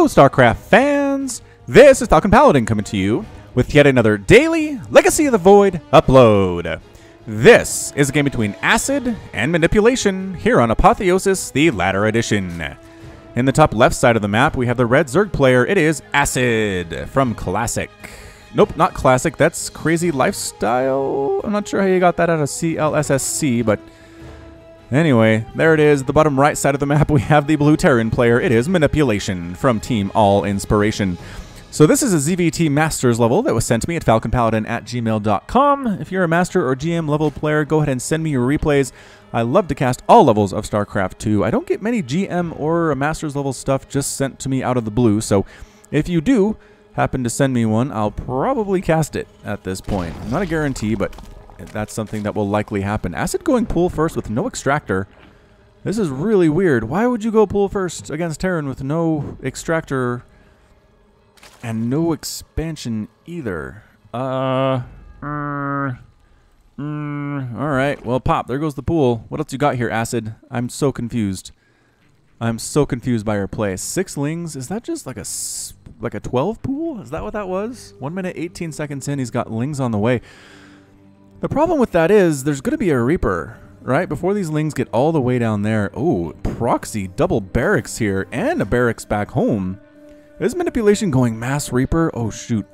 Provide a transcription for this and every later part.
StarCraft fans! This is Falcon Paladin coming to you with yet another daily Legacy of the Void upload. This is a game between Acid and Manipulation here on Apotheosis, the latter edition. In the top left side of the map, we have the red Zerg player. It is Acid from Classic. Nope, not Classic. That's Crazy Lifestyle. I'm not sure how you got that out of CLSSC, but anyway, there it is. The bottom right side of the map, we have the blue Terran player. It is Manipulation from Team All Inspiration. So this is a ZvT Masters level that was sent to me at falconpaladin@gmail.com. If you're a Master or GM level player, go ahead and send me your replays. I love to cast all levels of StarCraft 2. I don't get many GM or Masters level stuff just sent to me out of the blue, so if you do happen to send me one, I'll probably cast it at this point. Not a guarantee, but that's something that will likely happen. Acid going pool first with no extractor. This is really weird. Why would you go pool first against Terran with no extractor and no expansion either? Alright, well, pop. There goes the pool. What else you got here, Acid? I'm so confused. I'm so confused by your play. 6 lings? Is that just like a 12 pool? Is that what that was? 1 minute, 18 seconds in, he's got lings on the way. The problem with that is there's going to be a Reaper, right? Before these lings get all the way down there. Oh, proxy, double barracks here, and a barracks back home. Is Manipulation going mass Reaper? Oh, shoot.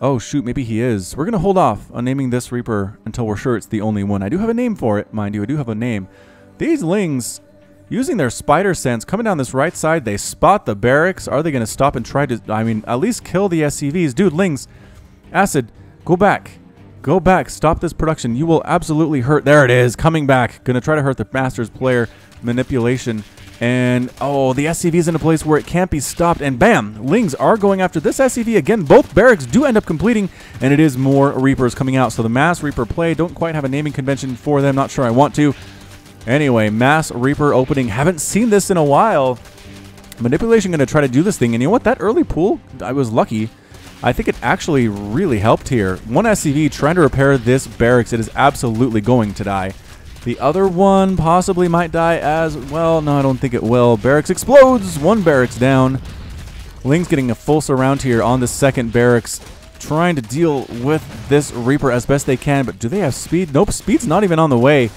Oh, shoot, maybe he is. We're going to hold off on naming this Reaper until we're sure it's the only one. I do have a name for it, mind you. I do have a name. These lings, using their spider sense, coming down this right side, they spot the barracks. Are they going to stop and try to, I mean, at least kill the SCVs? Dude, lings, Acid, go back. Go back. Stop this production. You will absolutely hurt. There it is. Coming back. Going to try to hurt the Masters player. Manipulation. And, oh, the SCV is in a place where it can't be stopped. And bam! Lings are going after this SCV again. Both barracks do end up completing. And it is more Reapers coming out. So the Mass Reaper play, don't quite have a naming convention for them. Not sure I want to. Anyway, Mass Reaper opening. Haven't seen this in a while. Manipulation going to try to do this thing. And you know what? That early pool, I was lucky. I think it actually really helped here. One SCV trying to repair this barracks. It is absolutely going to die. The other one possibly might die as well. No, I don't think it will. Barracks explodes. One barracks down. Ling's getting a full surround here on the second barracks. Trying to deal with this Reaper as best they can. But do they have speed? Nope, speed's not even on the way.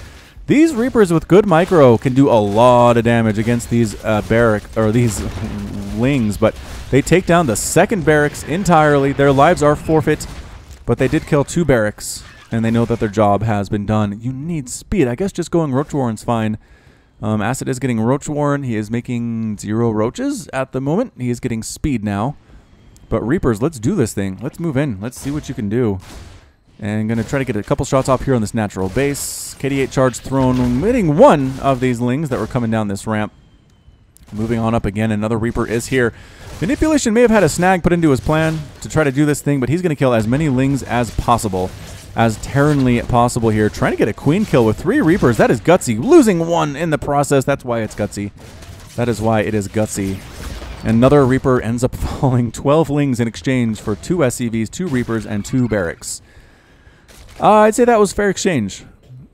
These Reapers with good micro can do a lot of damage against these these Lings. But they take down the second barracks entirely. Their lives are forfeit. But they did kill 2 barracks. And they know that their job has been done. You need speed. I guess just going Roach Warren's fine. Acid is getting Roach Warren. He is making 0 roaches at the moment. He is getting speed now. But Reapers, let's do this thing. Let's move in. Let's see what you can do. And going to try to get a couple shots off here on this natural base. KD8 charge thrown, hitting one of these lings that were coming down this ramp. Moving on up again. Another Reaper is here. Manipulation may have had a snag put into his plan to try to do this thing, but he's going to kill as many lings as possible. As Terranly possible here. Trying to get a queen kill with 3 Reapers. That is gutsy. Losing 1 in the process. That's why it's gutsy. That is why it is gutsy. Another Reaper ends up falling. 12 lings in exchange for 2 SCVs, 2 Reapers, and 2 barracks. I'd say that was fair exchange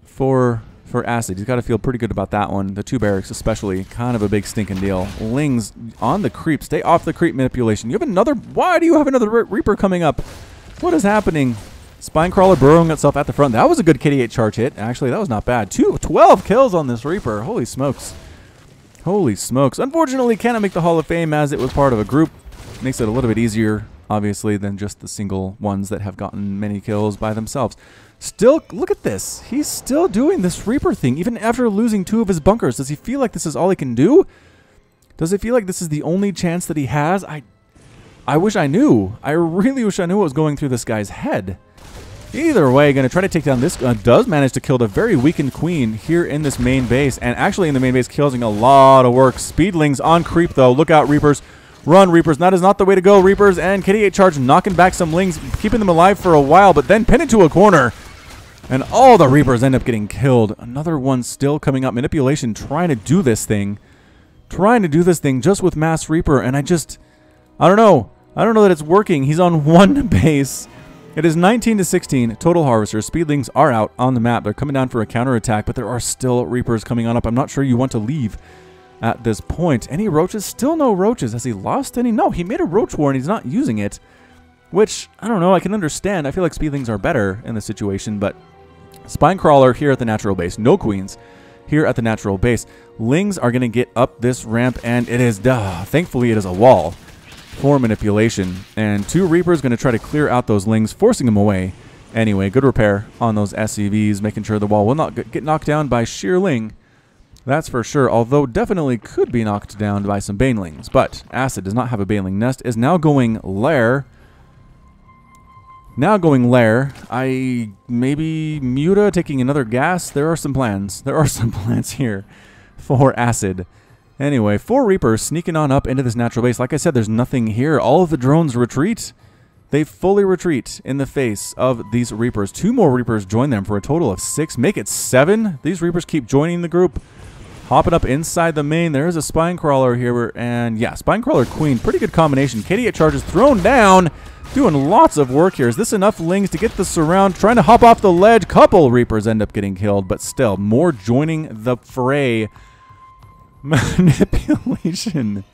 for Acid. He's got to feel pretty good about that one. The 2 barracks especially. Kind of a big stinking deal. Lings on the creep. Stay off the creep, Manipulation. You have another... Why do you have another Reaper coming up? What is happening? Spinecrawler burrowing itself at the front. That was a good KD8 charge hit. Actually, that was not bad. 12 kills on this Reaper. Holy smokes. Holy smokes. Unfortunately, cannot make the Hall of Fame as it was part of a group. Makes it a little bit easier, obviously, than just the single ones that have gotten many kills by themselves. Still, look at this. He's still doing this Reaper thing, even after losing 2 of his bunkers. Does he feel like this is all he can do? Does it feel like this is the only chance that he has? I wish I knew. I really wish I knew what was going through this guy's head. Either way, going to try to take down this. Does manage to kill the very weakened queen here in this main base. And actually in the main base, killing a lot of work. Speedlings on creep, though. Look out, Reapers. Run, Reapers. That is not the way to go, Reapers. And KD8 charge knocking back some lings, keeping them alive for a while, but then pin into a corner. And all the Reapers end up getting killed. Another one still coming up. Manipulation trying to do this thing. Trying to do this thing just with Mass Reaper. And I don't know. I don't know that it's working. He's on 1 base. It is 19 to 16 total harvesters. Speedlings are out on the map. They're coming down for a counterattack, but there are still Reapers coming on up. I'm not sure you want to leave at this point. Any roaches? Still no roaches. Has he lost any? No, he made a roach war and he's not using it. Which, I don't know, I can understand. I feel like speedlings are better in this situation, but Spinecrawler here at the natural base. No queens here at the natural base. Lings are going to get up this ramp, and it is, thankfully it is a wall for manipulation. And 2 Reapers going to try to clear out those Lings, forcing them away. Anyway, good repair on those SCVs, making sure the wall will not get knocked down by sheer Ling. That's for sure, although definitely could be knocked down by some Banelings. But Acid does not have a Baneling nest, is now going lair. I maybe Muta taking another gas. There are some plans. There are some plans here for Acid. Anyway, 4 Reapers sneaking on up into this natural base. Like I said, there's nothing here. All of the drones retreat. They fully retreat in the face of these Reapers. 2 more Reapers join them for a total of 6. Make it 7. These Reapers keep joining the group. Hopping up inside the main. There's a Spinecrawler here. And yeah, Spinecrawler Queen. Pretty good combination. KD8 charges thrown down. Doing lots of work here. Is this enough Lings to get the surround? Trying to hop off the ledge. Couple Reapers end up getting killed, but still, more joining the fray. Manipulation.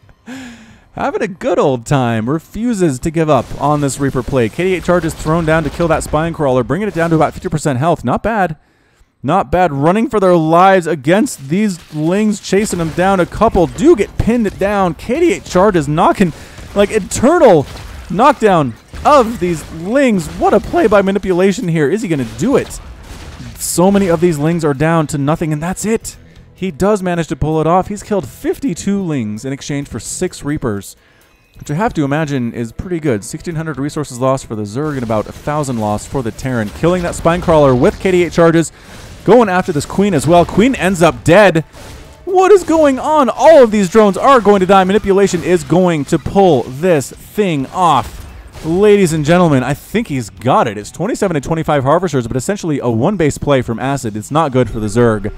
Having a good old time. Refuses to give up on this Reaper play. KD8 charges thrown down to kill that Spinecrawler, bringing it down to about 50% health. Not bad. Not bad. Running for their lives against these Lings, chasing them down. A couple do get pinned down. KD8 charges knocking like eternal knockdown of these Lings. What a play by manipulation here. Is he going to do it? So many of these Lings are down to nothing, and that's it. He does manage to pull it off. He's killed 52 Lings in exchange for 6 Reapers, which I have to imagine is pretty good. 1,600 resources lost for the Zerg and about 1,000 lost for the Terran. Killing that Spinecrawler with KD8 charges. Going after this Queen as well. Queen ends up dead. What is going on? All of these drones are going to die. Manipulation is going to pull this thing off. Ladies and gentlemen, I think he's got it. It's 27 to 25 Harvesters, but essentially a 1-base play from Acid. It's not good for the Zerg.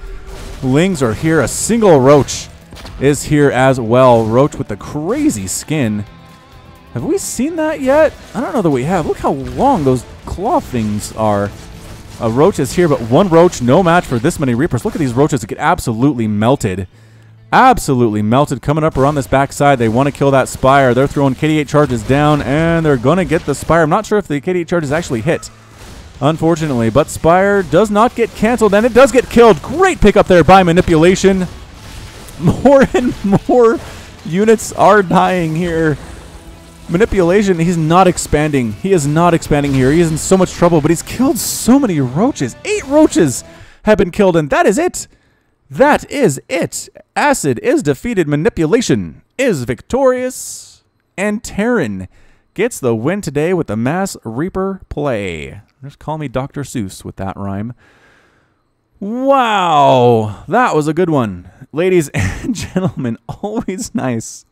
Lings are here. A single Roach is here as well. Roach with the crazy skin. Have we seen that yet? I don't know that we have. Look how long those claw things are. A Roach is here, but 1 Roach, no match for this many Reapers. Look at these Roaches that get absolutely melted. Absolutely melted. Coming up around this backside, they want to kill that Spire. They're throwing KD8 charges down, and they're going to get the Spire. I'm not sure if the KD8 charges actually hit, unfortunately, but Spire does not get canceled, and it does get killed. Great pickup there by manipulation. More and more units are dying here. Manipulation, he's not expanding. He is not expanding here. He is in so much trouble, but he's killed so many Roaches. 8 Roaches have been killed, and that is it. That is it. Acid is defeated. Manipulation is victorious. And Terran gets the win today with the Mass Reaper play. Just call me Dr. Seuss with that rhyme. Wow. That was a good one. Ladies and gentlemen, always nice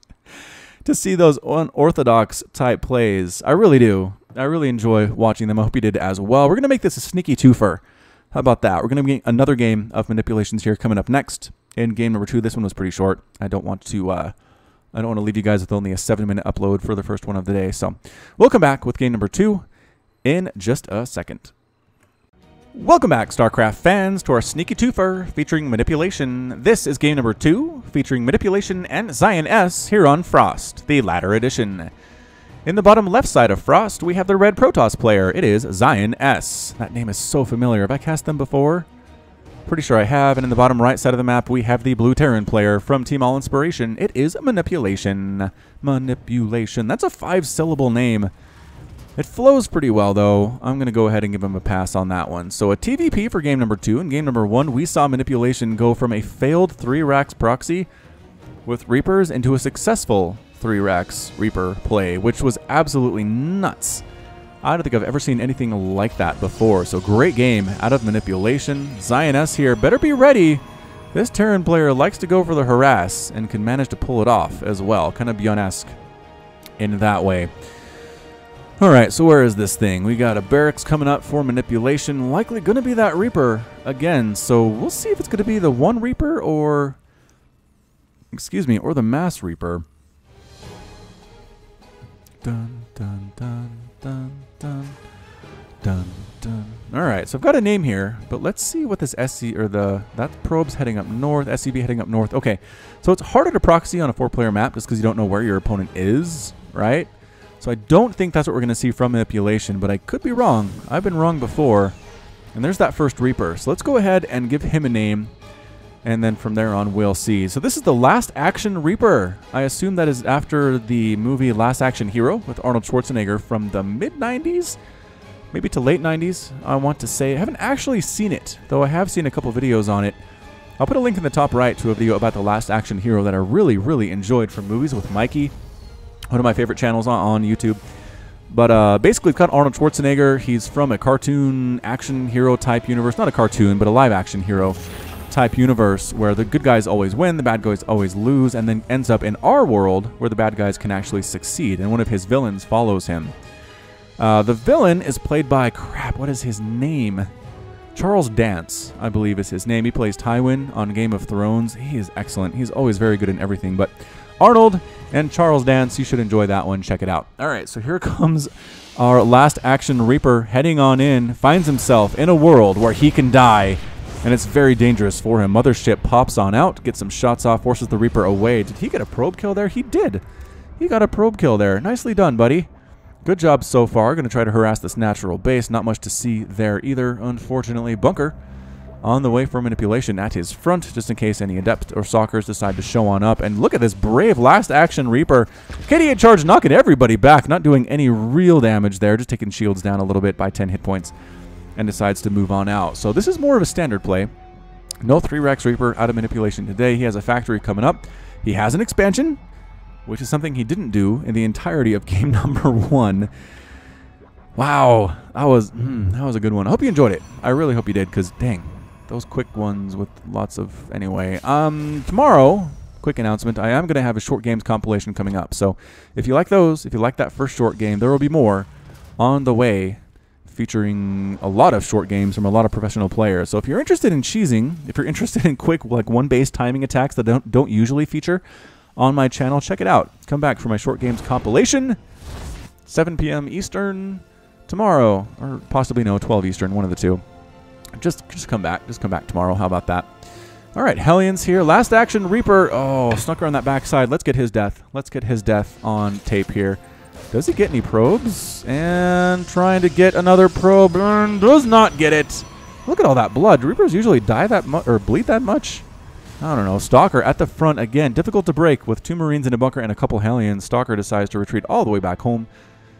to see those unorthodox type plays. I really do. I really enjoy watching them. I hope you did as well. We're going to make this a sneaky twofer. How about that? We're going to get another game of manipulations here coming up next in game number 2. This one was pretty short. I don't want to leave you guys with only a 7-minute upload for the first one of the day. So we'll come back with game number 2 in just a second. Welcome back, StarCraft fans, to our sneaky twofer featuring manipulation. This is game number 2 featuring manipulation and Zion S here on Frost, the latter edition. In the bottom left side of Frost, we have the red Protoss player. It is Zion S. That name is so familiar. Have I cast them before? Pretty sure I have. And in the bottom right side of the map, we have the blue Terran player from Team All Inspiration. It is Manipulation. Manipulation. That's a 5-syllable name. It flows pretty well, though. I'm going to go ahead and give him a pass on that one. So a TVP for game number 2. In game number 1, we saw Manipulation go from a failed 3-Rax proxy with Reapers into a successful 3-Rax Reaper play, which was absolutely nuts. I don't think I've ever seen anything like that before. So great game out of Manipulation. Zion S here. Better be ready. This Terran player likes to go for the harass and can manage to pull it off as well. Kind of Bjorn-esque in that way. Alright, so where is this thing? We got a barracks coming up for Manipulation. Likely going to be that Reaper again. So we'll see if it's going to be the 1 Reaper or... excuse me, or the Mass Reaper. Dun, dun, dun, dun, dun. Dun, dun. All right, so I've got a name here, but let's see what this SC or that probe's heading up north, SCB heading up north. Okay, so it's harder to proxy on a 4-player map just because you don't know where your opponent is, right? So I don't think that's what we're going to see from manipulation, but I could be wrong. I've been wrong before. And there's that first Reaper. So let's go ahead and give him a name, and then from there on we'll see. So this is the Last Action Reaper. I assume that is after the movie Last Action Hero with Arnold Schwarzenegger from the mid-90s, maybe to late 90s, I want to say. I haven't actually seen it, though I have seen a couple videos on it. I'll put a link in the top right to a video about the Last Action Hero that I really, really enjoyed from Movies with Mikey, one of my favorite channels on YouTube. But basically, we've got Arnold Schwarzenegger. He's from a cartoon action hero type universe. Not a cartoon, but a live action hero type universe where the good guys always win, the bad guys always lose, and then ends up in our world where the bad guys can actually succeed, and one of his villains follows him. The villain is played by, crap, what is his name? Charles Dance, I believe is his name. He plays Tywin on Game of Thrones. He is excellent. He's always very good in everything, but Arnold and Charles Dance, you should enjoy that one. Check it out. All right, so here comes our Last Action Reaper heading on in, finds himself in a world where he can die, and it's very dangerous for him. Mothership pops on out, gets some shots off, forces the Reaper away. Did he get a probe kill there? He did. He got a probe kill there. Nicely done, buddy. Good job so far. Going to try to harass this natural base. Not much to see there either, unfortunately. Bunker on the way for manipulation at his front, just in case any Adept or Stalkers decide to show on up. And look at this brave Last Action Reaper. KDA charge knocking everybody back, not doing any real damage there, just taking shields down a little bit by 10 hit points, and decides to move on out. So this is more of a standard play. No 3-Rex Reaper out of manipulation today. He has a factory coming up. He has an expansion, which is something he didn't do in the entirety of game number 1. Wow, that was a good one. I hope you enjoyed it. I really hope you did, because dang, those quick ones with lots of... Anyway, tomorrow, quick announcement, I am going to have a short games compilation coming up. So if you like those, if you like that first short game, there will be more on the way featuring a lot of short games from a lot of professional players. So if you're interested in cheesing, if you're interested in quick, like one-base timing attacks that don't usually feature on my channel, check it out. Come back for my short games compilation, 7 p.m. Eastern tomorrow, or possibly no, 12 Eastern, one of the two. Just come back. Just come back tomorrow. How about that? All right, Hellions here. Last Action Reaper. Oh, snuck around that backside. Let's get his death. Let's get his death on tape here. Does he get any probes? And trying to get another probe. Does not get it. Look at all that blood. Do Reapers usually die that much or bleed that much? I don't know. Stalker at the front again. Difficult to break with 2 Marines in a bunker and a couple Hellions. Stalker decides to retreat all the way back home.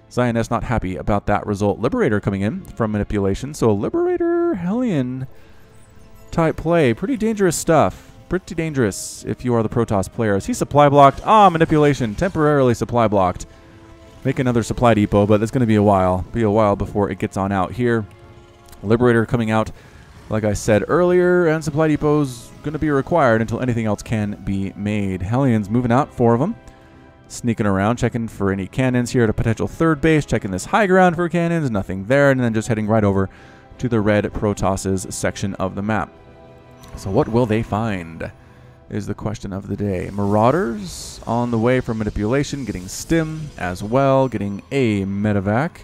Zioness not happy about that result. Liberator coming in from manipulation. So a Liberator Hellion type play. Pretty dangerous stuff. Pretty dangerous if you are the Protoss players. He's supply blocked. Ah, manipulation. Temporarily supply blocked. Make another supply depot, but it's going to be a while. Be a while before it gets on out here. Liberator coming out, like I said earlier, and supply depots going to be required until anything else can be made. Hellions moving out, 4 of them. Sneaking around, checking for any cannons here at a potential third base, checking this high ground for cannons, nothing there, and then just heading right over to the red Protoss's section of the map. So what will they find is the question of the day. Marauders on the way for manipulation, getting stim as well, getting a medevac.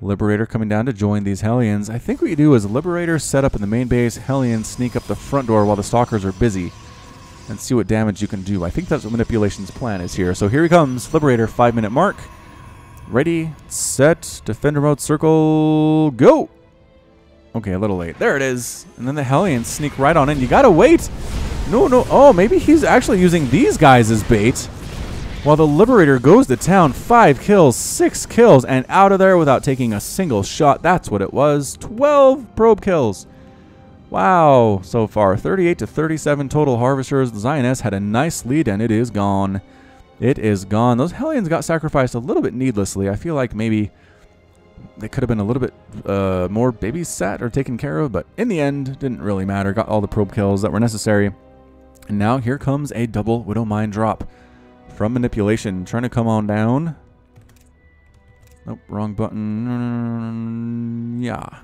Liberator coming down to join these Hellions. I think what you do is Liberator set up in the main base, Hellions sneak up the front door while the Stalkers are busy, and see what damage you can do. I think that's what Manipulation's plan is here. So here he comes, Liberator, 5-minute mark. Ready, set, Defender mode, circle, go! Okay, a little late. There it is. And then the Hellions sneak right on in. You gotta wait! No. Oh, maybe he's actually using these guys as bait. While the Liberator goes to town, 5 kills, 6 kills, and out of there without taking a single shot. That's what it was. 12 probe kills. Wow, so far 38 to 37 total harvesters. The Zioness had a nice lead, and it is gone. It is gone. Those Hellions got sacrificed a little bit needlessly. I feel like maybe they could have been a little bit more babysat or taken care of, but in the end, didn't really matter. Got all the probe kills that were necessary. And now here comes a double Widow Mine drop from Manipulation. Trying to come on down. Nope, wrong button. Yeah.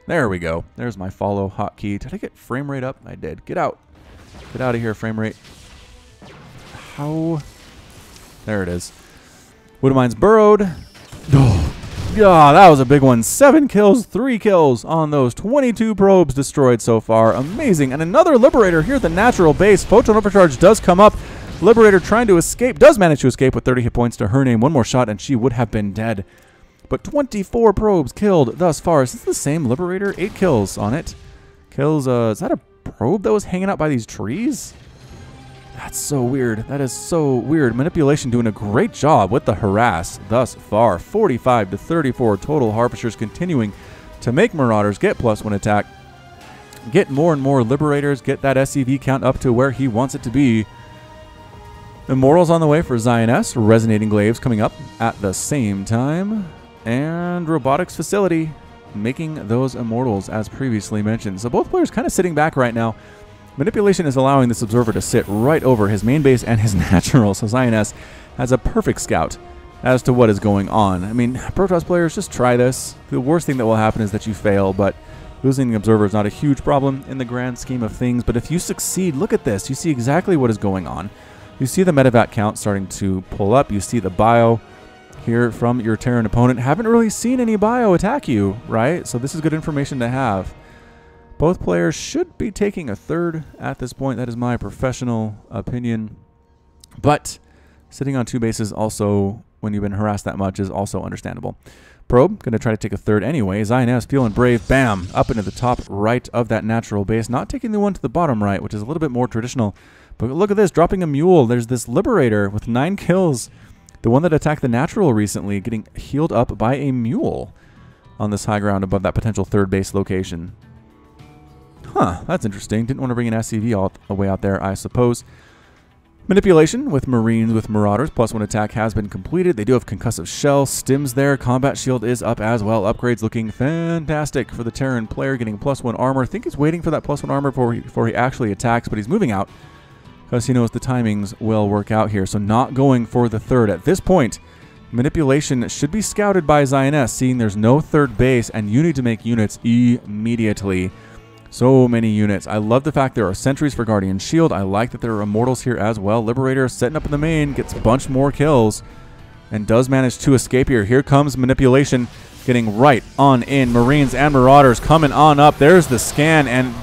There we go. There's my follow hotkey. Did I get frame rate up? I did. Get out. Get out of here, frame rate. How? There it is. Widow Mine's burrowed. Oh, God, that was a big one. 7 kills, 3 kills on those. 22 probes destroyed so far. Amazing. And another Liberator here at the natural base. Photon Overcharge does come up. Liberator trying to escape. Does manage to escape with 30 hit points to her name. One more shot and she would have been dead. But 24 probes killed thus far. Is this the same Liberator? 8 kills on it. Kills, is that a probe that was hanging out by these trees? That's so weird. That is so weird. Manipulation doing a great job with the harass thus far. 45 to 34 total. Harvesters continuing to make Marauders get +1 attack. Get more and more Liberators. Get that SCV count up to where he wants it to be. Immortals on the way for Zioness. Resonating Glaives coming up at the same time. And Robotics Facility making those Immortals as previously mentioned. So both players kind of sitting back right now. Manipulation is allowing this Observer to sit right over his main base and his natural, so Zioness has a perfect scout as to what is going on. I mean, Protoss players, just try this. The worst thing that will happen is that you fail, but losing the Observer is not a huge problem in the grand scheme of things. But if you succeed, look at this. You see exactly what is going on. You see the medevac count starting to pull up. You see the bio here from your Terran opponent. Haven't really seen any bio attack you, right? So this is good information to have. Both players should be taking a third at this point. That is my professional opinion. But sitting on 2 bases also, when you've been harassed that much, is also understandable. Probe, going to try to take a third anyway. Zioness feeling brave. Bam! Up into the top right of that natural base. Not taking the one to the bottom right, which is a little bit more traditional. But look at this, dropping a mule. There's this Liberator with 9 kills. The one that attacked the natural recently, getting healed up by a mule on this high ground above that potential third base location. Huh, that's interesting. Didn't want to bring an SCV all the way out there, I suppose. Manipulation with Marines with Marauders. +1 attack has been completed. They do have Concussive Shell. Stims there. Combat Shield is up as well. Upgrades looking fantastic for the Terran player, getting +1 armor. I think he's waiting for that +1 armor before he actually attacks, but he's moving out because he knows the timings will work out here. So not going for the third at this point. Manipulation should be scouted by Zioness, seeing there's no third base, and you need to make units immediately. So many units. I love the fact there are sentries for Guardian Shield. I like that there are Immortals here as well. Liberator setting up in the main, gets a bunch more kills, and does manage to escape here. Here comes Manipulation, getting right on in. Marines and Marauders coming on up. There's the scan, and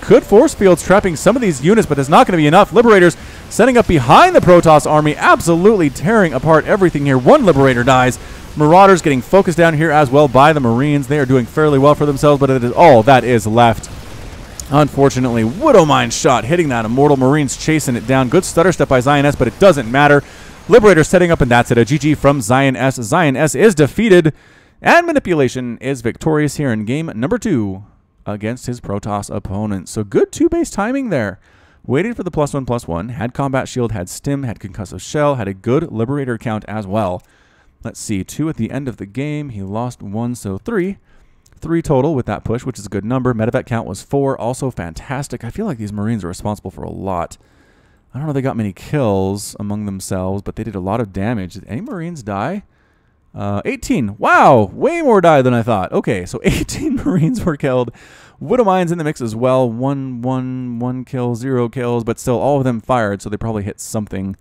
good force fields trapping some of these units, but it's not going to be enough. Liberators setting up behind the Protoss army, absolutely tearing apart everything here. 1 Liberator dies. Marauders getting focused down here as well by the Marines. They are doing fairly well for themselves, but it is all that is left. Unfortunately, Widowmine shot hitting that Immortal. Marines chasing it down. Good stutter step by Zioness, but it doesn't matter. Liberator setting up, and that's it. A GG from Zioness. Zioness is defeated, and Manipulation is victorious here in game number 2 against his Protoss opponent. So good 2-base timing there. Waited for the +1/+1. Had Combat Shield, had Stim, had Concussive Shell, had a good Liberator count as well. Let's see, 2 at the end of the game. He lost 1, so 3. 3 total with that push, which is a good number. Medevac count was 4, also fantastic. I feel like these Marines are responsible for a lot. I don't know if they got many kills among themselves, but they did a lot of damage. Did any Marines die? 18. Wow, way more die than I thought. Okay, so 18 Marines were killed. Widowmines in the mix as well. 1 kill, 0 kills, but still all of them fired, so they probably hit something,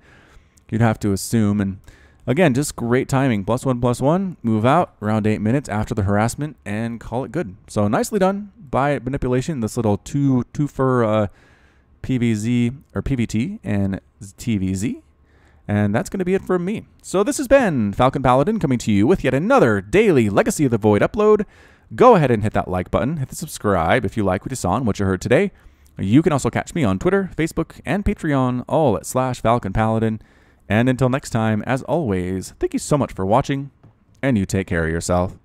you'd have to assume. And again, just great timing. +1/+1, move out around 8 minutes after the harassment, and call it good. So nicely done by Manipulation. This little two for PVZ or PVT and TVZ. And that's going to be it from me. So this has been Falcon Paladin coming to you with yet another daily Legacy of the Void upload. Go ahead and hit that like button. Hit the subscribe if you like what you saw and what you heard today. You can also catch me on Twitter, Facebook, and Patreon, all at /Falcon Paladin. And until next time, as always, thank you so much for watching, and you take care of yourself.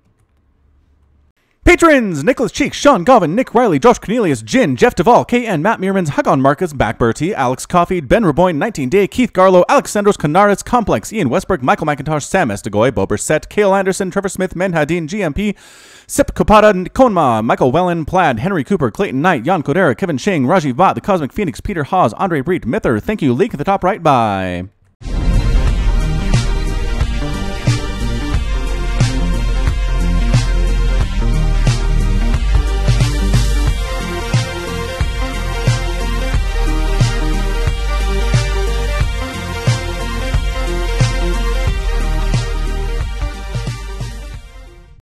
Patrons! Nicholas Cheek, Sean Govin, Nick Riley, Josh Cornelius, Jin, Jeff Duvall, KN, Matt Meermans, Hagon Marcus, Backberty, Alex Coffey, Ben Raboyne, 19 Day, Keith Garlow, Alexandros Canaris, Complex, Ian Westbrook, Michael McIntosh, Sam Estegoy, Bober Set, Cale Anderson, Trevor Smith, Menhadin, GMP, Sip Kopada, Konma, Michael Wellen, Plaid, Henry Cooper, Clayton Knight, Jan Kodera, Kevin Shang, Rajiv Bhatt, The Cosmic Phoenix, Peter Hawes, Andre Breet, Mither. Thank you, Leak at the top right. Bye.